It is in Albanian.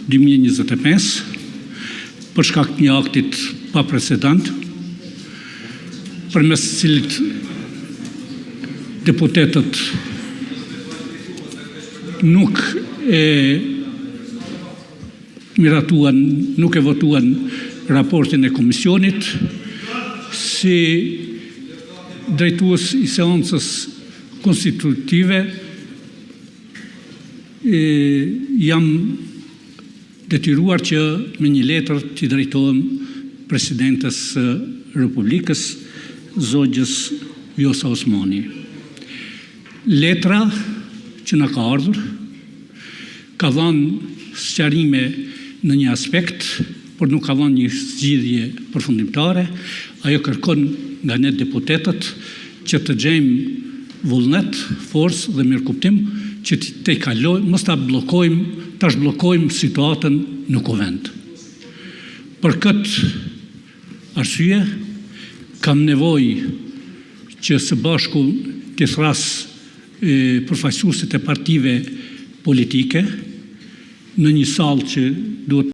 2025 për shkak të një aktit pa precedent, përmes të cilit deputetët nuk e miratuan, nuk e votuan raportin e komisionit. Si drejtues i seancës konstitutive, jam detyruar që me një letër t'i drejtohem presidentes së Republikës, zogjës Vjosa Osmani. Letra që na ka ardhur ka dhënë sqarime në një aspekt, por nuk ka dhënë një zgjidhje përfundimtare. Ajo kërkon nga ne deputetët që të gjejmë vullnet, forcë dhe mirëkuptim që të kalojmë, mos ta bllokojmë, ta zhbllokojmë situatën në kuvent. Për këtë arsye kam nevojë që së bashku të thras përfaqësuesit e partive politike në një sallë që duhet